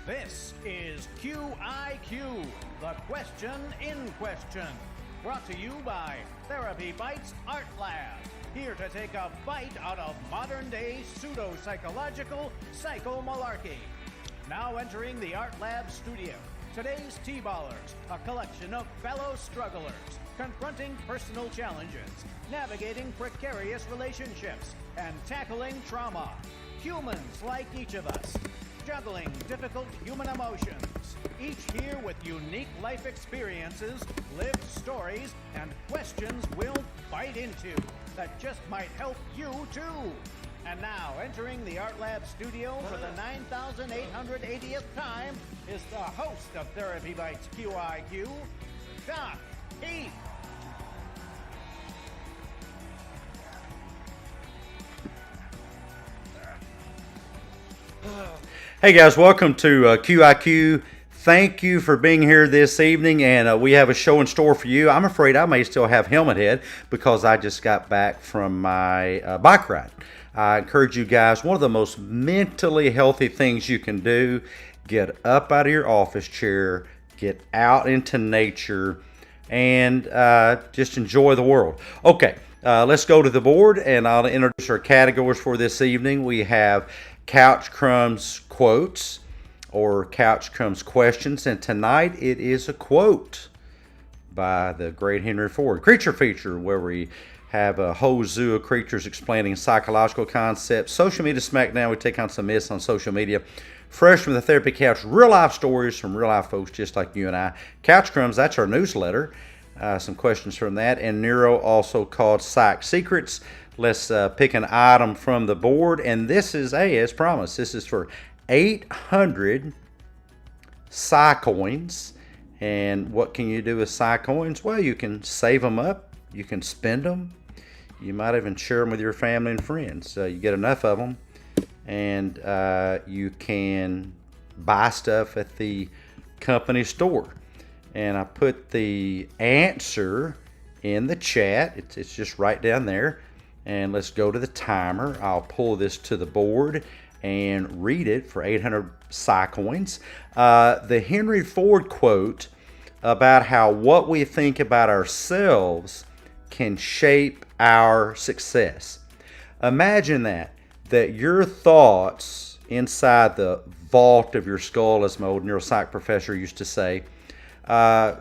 This is Q.I.Q, the question in question. Brought to you by TherapyBites Art Lab. Here to take a bite out of modern-day pseudo-psychological psycho-malarkey. Now entering the Art Lab studio, today's T-Ballers, a collection of fellow strugglers, confronting personal challenges, navigating precarious relationships, and tackling trauma. Humans like each of us, juggling difficult human emotions, each here with unique life experiences, lived stories, and questions we'll bite into that just might help you too. And now, entering the Art Lab studio for the 9,880th time is the host of TherapyBites Q.i.Q, Doc Heath. Hey guys, welcome to Q.I.Q. Thank you for being here this evening, and we have a show in store for you. I'm afraid I may still have helmet head because I just got back from my bike ride. I encourage you guys, one of the most mentally healthy things you can do, get up out of your office chair, get out into nature, and just enjoy the world. Okay, let's go to the board, and I'll introduce our categories for this evening. We have Couch Crumbs Quotes or Couch Crumbs Questions, and tonight it is a quote by the great Henry Ford. Creature Feature, where we have a whole zoo of creatures explaining psychological concepts. Social Media Smackdown, we take on some myths on social media. Fresh from the Therapy Couch, real life stories from real life folks just like you and I. Couch Crumbs, that's our newsletter. Some questions from that. And Neuro, also called Psych Secrets. Let's pick an item from the board, and this is, as promised, this is for 800 Psycoins. And what can you do with Psycoins? Well, you can save them up, you can spend them, you might even share them with your family and friends. You get enough of them, and you can buy stuff at the company store. And I put the answer in the chat. It's just right down there. And let's go to the timer. I'll pull this to the board and read it for 800 Psycoins. The Henry Ford quote about how what we think about ourselves can shape our success. Imagine that your thoughts inside the vault of your skull, as my old neuropsych professor used to say,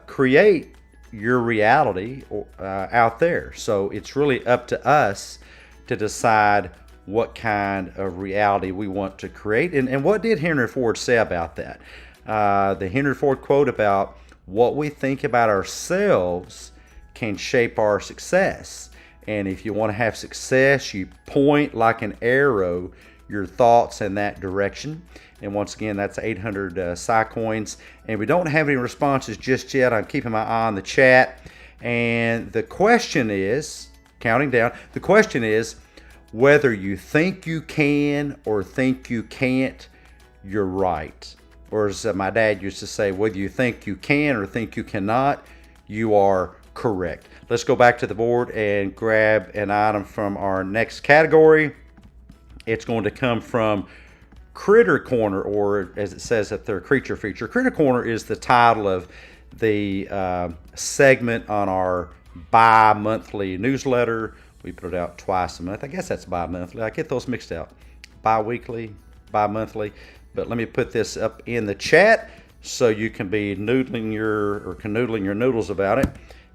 create your reality out there. So it's really up to us to decide what kind of reality we want to create. And what did Henry Ford say about that? The Henry Ford quote about what we think about ourselves can shape our success. And if you want to have success, you point like an arrow your thoughts in that direction. And once again, that's 800 Psycoins. And we don't have any responses just yet. I'm keeping my eye on the chat. And the question is, counting down, the question is whether you think you can or think you can't, you're right. Or as my dad used to say, whether you think you can or think you cannot, you are correct. Let's go back to the board and grab an item from our next category. It's going to come from Critter Corner, or as it says up there, Creature Feature. Critter Corner is the title of the segment on our bi-monthly newsletter. We put it out twice a month. I guess that's bi-monthly. I get those mixed out. Bi-weekly, bi-monthly. But let me put this up in the chat so you can be canoodling your noodles about it.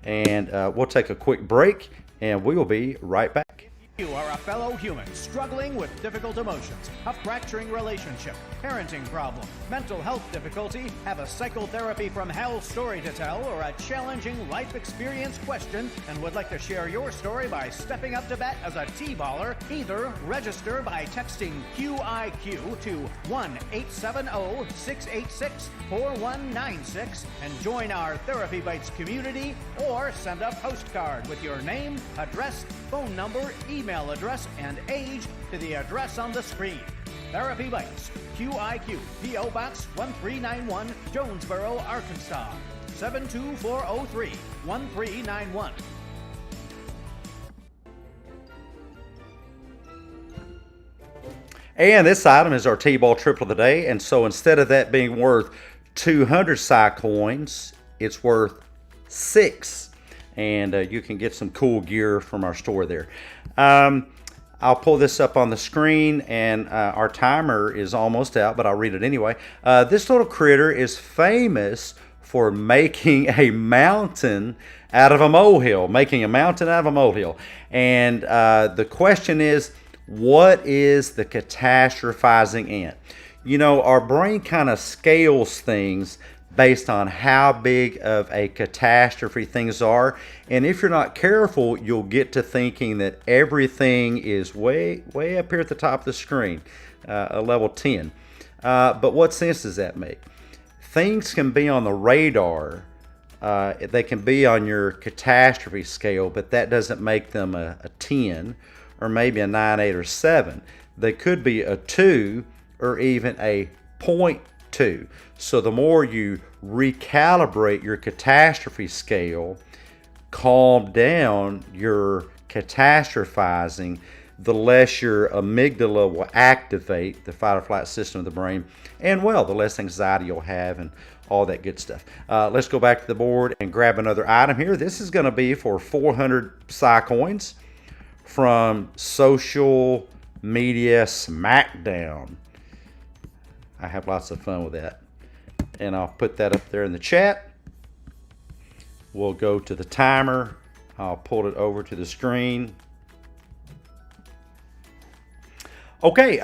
And we'll take a quick break, and we will be right back. You are a fellow human struggling with difficult emotions, a fracturing relationship, parenting problem, mental health difficulty, have a psychotherapy from hell story to tell, or a challenging life experience question, and would like to share your story by stepping up to bat as a T-baller. Either register by texting Q.i.Q to 1-870-686-4196 and join our Therapy Bites community, or send a postcard with your name, address, phone number, email address, and age to the address on the screen. Therapy Bites, Q.i.Q, P.O. Box 1391, Jonesboro, Arkansas, 72403-1391. And this item is our T-ball triple of the day, and so instead of that being worth 200 Psy-Coins, it's worth 6. And you can get some cool gear from our store there. I'll pull this up on the screen, and our timer is almost out, but I'll read it anyway. This little critter is famous for making a mountain out of a molehill, And the question is, what is the catastrophizing ant? You know, our brain kind of scales things based on how big of a catastrophe things are. And if you're not careful, you'll get to thinking that everything is way up here at the top of the screen, a level 10. But what sense does that make? Things can be on the radar, they can be on your catastrophe scale, but that doesn't make them a 10 or maybe a 9, 8, or 7. They could be a 2 or even a 0.2. So the more you recalibrate your catastrophe scale, calm down your catastrophizing, the less your amygdala will activate, the fight or flight system of the brain, and well, the less anxiety you'll have and all that good stuff. Let's go back to the board and grab another item here. This is going to be for 400 Psy-Coins from Social Media Smackdown. I have lots of fun with that. And I'll put that up there in the chat. We'll go to the timer. I'll pull it over to the screen. Okay,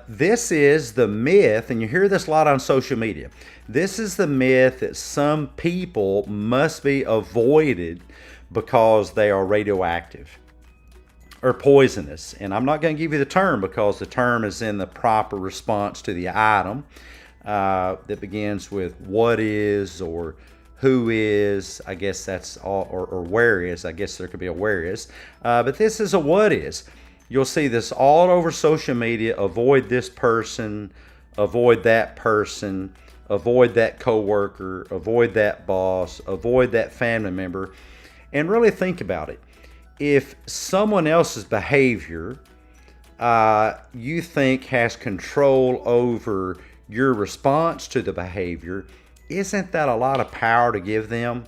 this is the myth, and you hear this a lot on social media. This is the myth that some people must be avoided because they are radioactive or poisonous. And I'm not going to give you the term because the term is in the proper response to the item that begins with what is or who is. I guess that's all, or where is. I guess there could be a where is. But this is a what is. You'll see this all over social media. Avoid this person, avoid that person, avoid that coworker, avoid that boss, avoid that family member. And really think about it. If someone else's behavior you think has control over your response to the behavior, isn't that a lot of power to give them?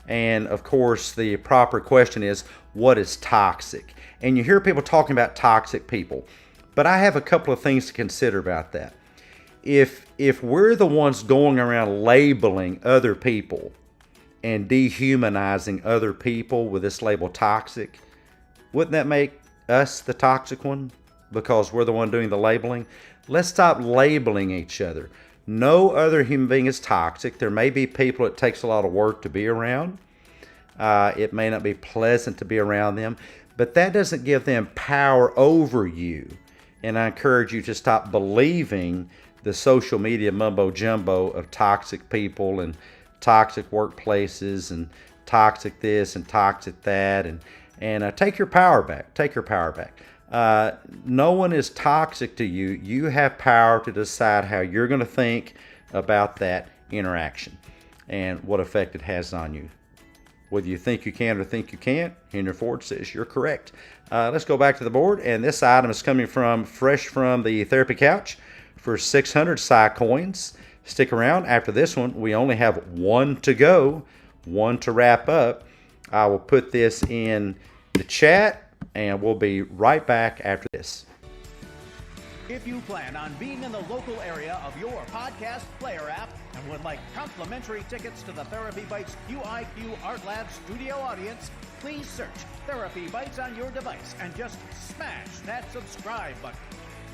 And of course, the proper question is, what is toxic? And you hear people talking about toxic people, but I have a couple of things to consider about that. If we're the ones going around labeling other people and dehumanizing other people with this label toxic, wouldn't that make us the toxic one because we're the one doing the labeling? Let's stop labeling each other. No other human being is toxic. There may be people it takes a lot of work to be around. It may not be pleasant to be around them, but that doesn't give them power over you. And I encourage you to stop believing the social media mumbo jumbo of toxic people and toxic workplaces and toxic this and toxic that, and take your power back. Take your power back. No one is toxic to you. You have power to decide how you're going to think about that interaction and what effect it has on you. Whether you think you can or think you can't, Henry Ford says you're correct. Let's go back to the board, and this item is coming from fresh from the therapy couch for 600 Psy-Coins. Stick around. After this one, we only have one to go, one to wrap up. I will put this in the chat, and we'll be right back after this. If you plan on being in the local area of your podcast player app and would like complimentary tickets to the Therapy Bites Q.i.Q Art Lab studio audience, please search Therapy Bites on your device and just smash that subscribe button.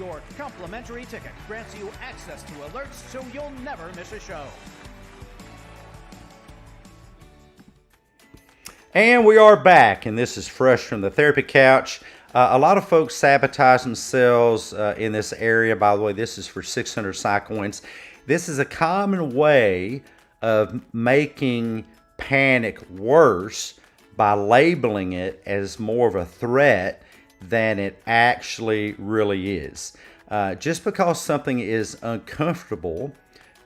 Your complimentary ticket grants you access to alerts so you'll never miss a show. And we are back, and this is fresh from the therapy couch. A lot of folks sabotage themselves in this area. By the way, this is for 600 Psycoins. This is a common way of making panic worse by labeling it as more of a threat than it actually really is. Just because something is uncomfortable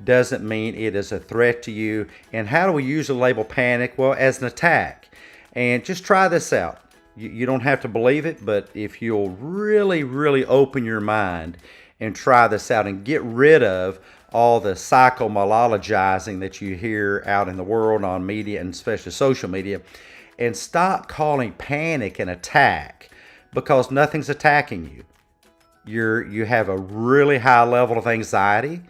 doesn't mean it is a threat to you. And how do we usually label panic? Well, as an attack. And just try this out. You don't have to believe it, but if you'll really, really open your mind and try this out and get rid of all the psychomologizing that you hear out in the world on media and especially social media, and stop calling panic an attack, because nothing's attacking you. You have a really high level of anxiety.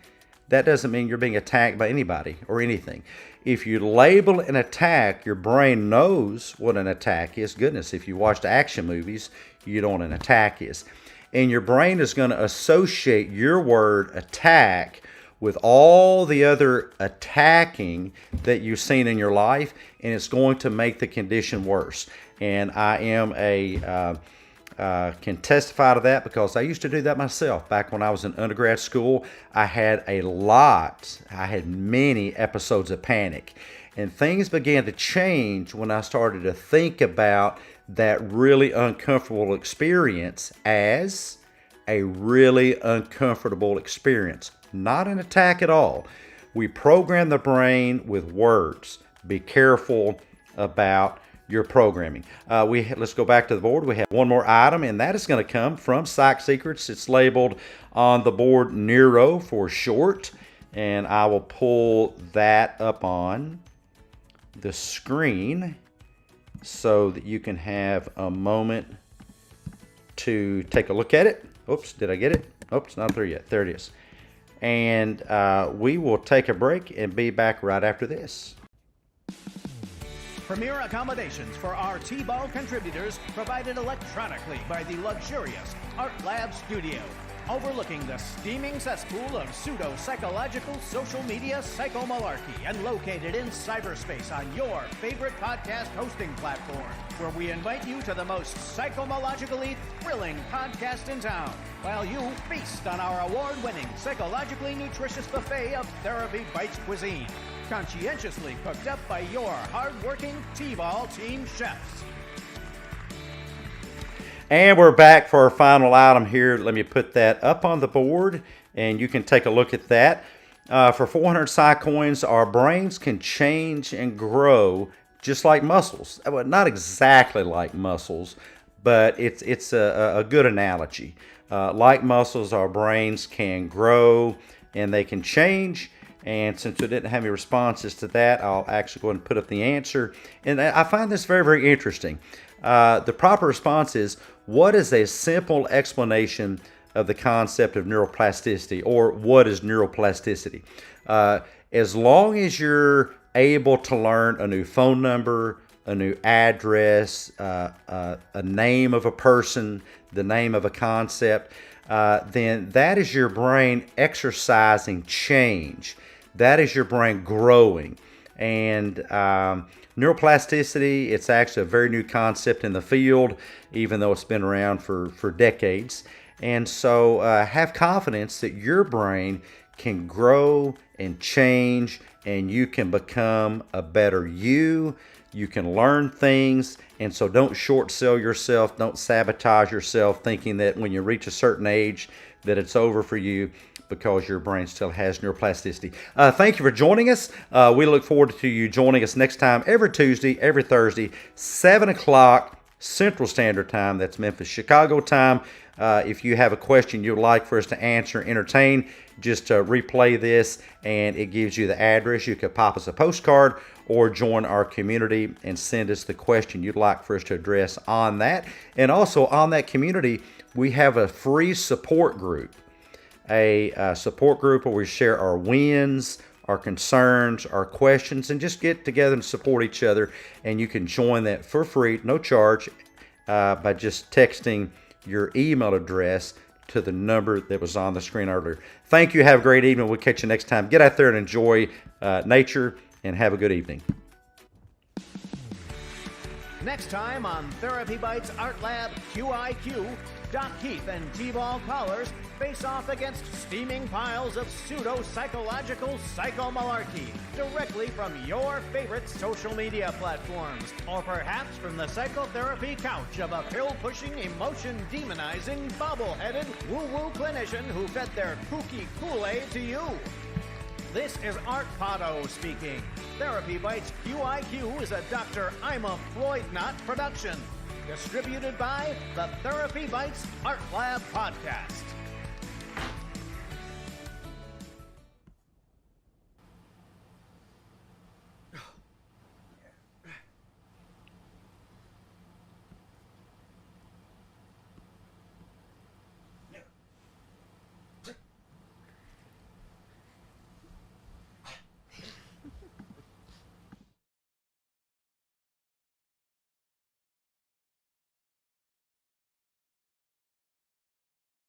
That doesn't mean you're being attacked by anybody or anything. If you label an attack, your brain knows what an attack is. Goodness, if you watched action movies, you know what an attack is. And your brain is going to associate your word attack with all the other attacking that you've seen in your life, and it's going to make the condition worse. And I am can testify to that, because I used to do that myself. Back when I was in undergrad school, I had many episodes of panic. And things began to change when I started to think about that really uncomfortable experience as a really uncomfortable experience. Not an attack at all. We program the brain with words. Be careful about your programming. Let's go back to the board. We have one more item, and that is going to come from Psych Secrets. It's labeled on the board Neuro for short, and I will pull that up on the screen so that you can have a moment to take a look at it. Oops, did I get it? Oops, not there yet. There it is. And we will take a break and be back right after this. Premier accommodations for our T-Ball contributors provided electronically by the luxurious Art Lab Studio, overlooking the steaming cesspool of pseudo-psychological social media psychomalarkey, and located in cyberspace on your favorite podcast hosting platform, where we invite you to the most psychomologically thrilling podcast in town, while you feast on our award-winning Psychologically Nutritious buffet of Therapy Bites cuisine, conscientiously cooked up by your hard-working T-Ball team chefs. And we're back for our final item here. Let me put that up on the board, and you can take a look at that. For 400 Psycoins, our brains can change and grow just like muscles. Well, not exactly like muscles, but it's a good analogy. Like muscles, our brains can grow and they can change. And since we didn't have any responses to that, I'll actually go ahead and put up the answer. And I find this very, very interesting. The proper response is, what is a simple explanation of the concept of neuroplasticity, or what is neuroplasticity? As long as you're able to learn a new phone number, a new address, a name of a person, the name of a concept, then that is your brain exercising change. That is your brain growing. And neuroplasticity, it's actually a very new concept in the field, even though it's been around for decades. And so have confidence that your brain can grow and change, and you can become a better you. You can learn things, and so don't short sell yourself. Don't sabotage yourself thinking that when you reach a certain age that it's over for you, because your brain still has neuroplasticity. Thank you for joining us. We look forward to you joining us next time, every Tuesday, every Thursday, 7 o'clock Central Standard Time. That's Memphis, Chicago time. If you have a question you'd like for us to answer, entertain, just replay this, and it gives you the address. You could pop us a postcard or join our community and send us the question you'd like for us to address on that. And also on that community, we have a free support group. a support group where we share our wins, our concerns, our questions, and just get together and support each other. And you can join that for free, no charge, by just texting your email address to the number that was on the screen earlier. Thank you. Have a great evening. We'll catch you next time. Get out there and enjoy nature, and have a good evening. Next time on Therapy Bites Art Lab Q.i.Q, Doc Keith and T-Ball callers face off against steaming piles of pseudo-psychological psycho-malarkey directly from your favorite social media platforms, or perhaps from the psychotherapy couch of a pill-pushing, emotion-demonizing, bobble-headed, woo-woo clinician who fed their kooky Kool-Aid to you. This is Art Potto speaking. Therapy Bites Q.i.Q is a Dr. I'm a Floyd Knot production. Distributed by the Therapy Bites Art Lab Podcast.